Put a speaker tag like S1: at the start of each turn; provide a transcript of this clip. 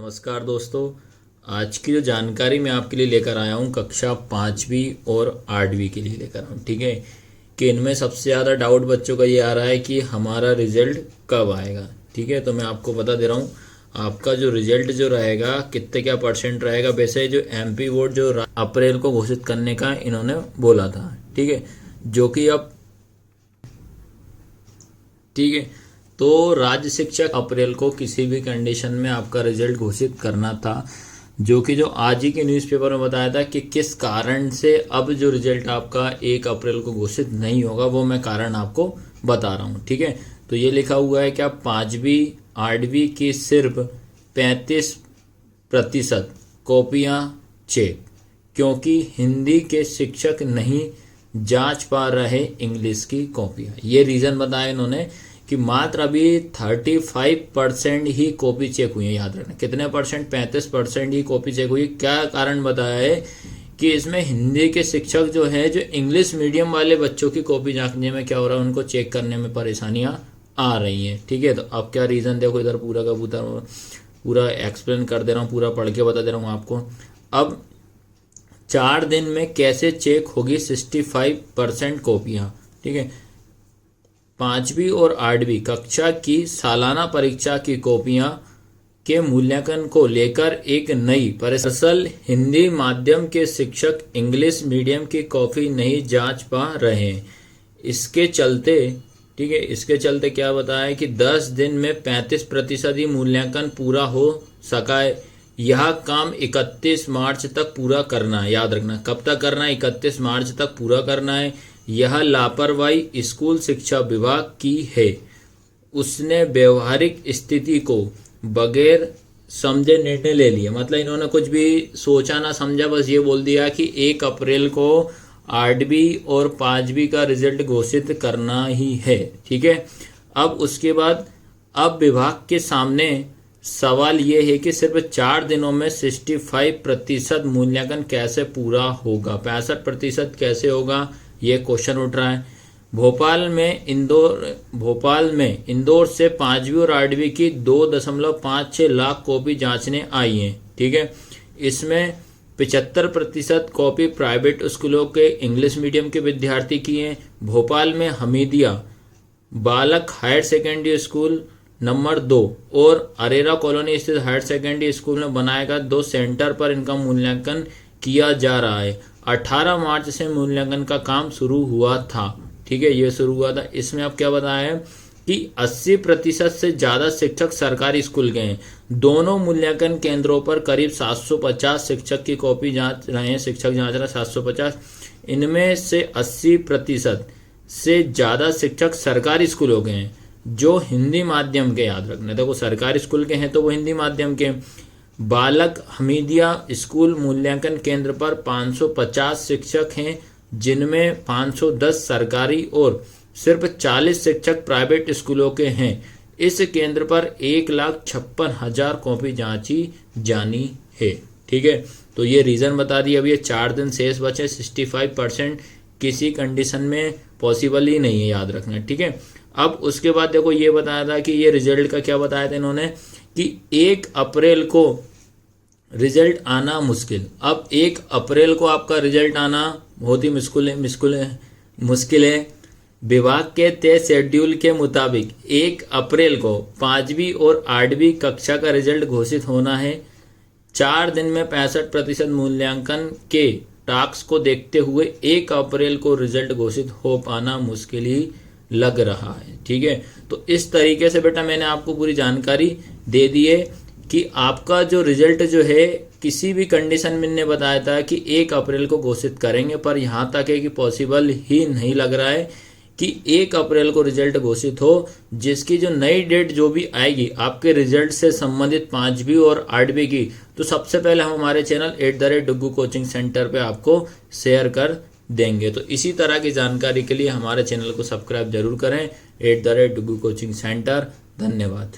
S1: नमस्कार दोस्तों, आज की जो जानकारी मैं आपके लिए लेकर आया हूँ कक्षा 5वीं और 8वीं के लिए लेकर आया हूँ। ठीक है कि इनमें सबसे ज़्यादा डाउट बच्चों का ये आ रहा है कि हमारा रिजल्ट कब आएगा। ठीक है, तो मैं आपको बता दे रहा हूँ आपका जो रिजल्ट जो रहेगा कितने क्या परसेंट रहेगा। वैसे जो एमपी बोर्ड जो अप्रैल को घोषित करने का इन्होंने बोला था, ठीक है, जो कि अब ठीक है, तो राज्य शिक्षक अप्रैल को किसी भी कंडीशन में आपका रिजल्ट घोषित करना था, जो कि जो आज ही के न्यूज़पेपर में बताया था कि किस कारण से अब जो रिजल्ट आपका 1 अप्रैल को घोषित नहीं होगा, वो मैं कारण आपको बता रहा हूँ। ठीक है, तो ये लिखा हुआ है कि आप 5वीं 8वीं की सिर्फ 35% कॉपियाँ चेक, क्योंकि हिंदी के शिक्षक नहीं जांच पा रहे इंग्लिश की कॉपियाँ। ये रीज़न बताया इन्होंने कि मात्र अभी 35% ही कॉपी चेक हुई है। याद रखना कितने परसेंट, 35% ही कॉपी चेक हुई। क्या कारण बताया है कि इसमें हिंदी के शिक्षक जो है, जो इंग्लिश मीडियम वाले बच्चों की कॉपी जांचने में क्या हो रहा है, उनको चेक करने में परेशानियां आ रही हैं। ठीक है, तो अब क्या रीज़न देखो, इधर पूरा का पूरा एक्सप्लेन कर दे रहा हूँ, पूरा पढ़ के बता दे रहा हूँ आपको। अब 4 दिन में कैसे चेक होगी 65% कॉपियाँ। ठीक है, 5वीं और 8वीं कक्षा की सालाना परीक्षा की कॉपियां के मूल्यांकन को लेकर एक नई दरअसल हिंदी माध्यम के शिक्षक इंग्लिश मीडियम की कॉपी नहीं जांच पा रहे हैं। इसके चलते ठीक है, इसके चलते क्या बताया है कि 10 दिन में 35% ही मूल्यांकन पूरा हो सका है। यह काम 31 मार्च तक पूरा करना है। याद रखना कब तक करना है, 31 मार्च तक पूरा करना है। यह लापरवाही स्कूल शिक्षा विभाग की है। उसने व्यवहारिक स्थिति को बगैर समझे निर्णय ले लिया। मतलब इन्होंने कुछ भी सोचा ना समझा, बस ये बोल दिया कि 1 अप्रैल को 8वीं और 5वीं का रिजल्ट घोषित करना ही है। ठीक है, अब उसके बाद अब विभाग के सामने सवाल ये है कि सिर्फ 4 दिनों में 65% मूल्यांकन कैसे पूरा होगा, 65% कैसे होगा, ये क्वेश्चन उठ रहा है। भोपाल में इंदौर से 5वीं और 8वीं की 2.56 लाख कॉपी जांचने आई हैं। ठीक है, इसमें 75% कॉपी प्राइवेट स्कूलों के इंग्लिश मीडियम के विद्यार्थी की हैं। भोपाल में हमीदिया बालक हायर सेकेंडरी स्कूल नंबर 2 और अरेरा कॉलोनी स्थित हायर सेकेंडरी स्कूल में बनाए गए 2 सेंटर पर इनका मूल्यांकन किया जा रहा है। 18 मार्च से मूल्यांकन का काम शुरू हुआ था। ठीक है, ये शुरू हुआ था। इसमें अब क्या बताया है कि 80% से ज़्यादा शिक्षक सरकारी स्कूल गए हैं। दोनों मूल्यांकन केंद्रों पर करीब 750 शिक्षक की कॉपी जांच रहे हैं। शिक्षक जांच रहे 750। इनमें से 80% से ज़्यादा शिक्षक सरकारी स्कूलों के हैं जो हिंदी माध्यम के। याद रखना देखो, सरकारी स्कूल के हैं तो वो हिंदी माध्यम के। बालक हमीदिया स्कूल मूल्यांकन केंद्र पर 550 शिक्षक हैं, जिनमें 510 सरकारी और सिर्फ 40 शिक्षक प्राइवेट स्कूलों के हैं। इस केंद्र पर 1,56,000 कॉपी जांची जानी है। ठीक है, तो ये रीज़न बता दिया। अब ये 4 दिन शेष बचे, 65% किसी कंडीशन में पॉसिबल ही नहीं है। याद रखना, ठीक है। अब उसके बाद देखो, ये बताया था कि ये रिजल्ट का क्या बताया था इन्होंने कि 1 अप्रैल को रिजल्ट आना मुश्किल। अब 1 अप्रैल को आपका रिजल्ट आना बहुत ही मुश्किल है। विभाग के तय शेड्यूल के मुताबिक 1 अप्रैल को 5वीं और 8वीं कक्षा का रिजल्ट घोषित होना है। 4 दिन में 65% मूल्यांकन के टास्क को देखते हुए 1 अप्रैल को रिजल्ट घोषित हो पाना मुश्किल ही लग रहा है। ठीक है, तो इस तरीके से बेटा मैंने आपको पूरी जानकारी दे दी है कि आपका जो रिजल्ट जो है किसी भी कंडीशन में ने बताया था कि 1 अप्रैल को घोषित करेंगे, पर यहाँ तक है कि पॉसिबल ही नहीं लग रहा है कि 1 अप्रैल को रिजल्ट घोषित हो। जिसकी जो नई डेट जो भी आएगी आपके रिजल्ट से संबंधित 5वीं और 8वीं की, तो सबसे पहले हम हमारे चैनल @डुग्गू कोचिंग सेंटर पे आपको शेयर कर देंगे। तो इसी तरह की जानकारी के लिए हमारे चैनल को सब्सक्राइब जरूर करें, @डुग्गू कोचिंग सेंटर। धन्यवाद।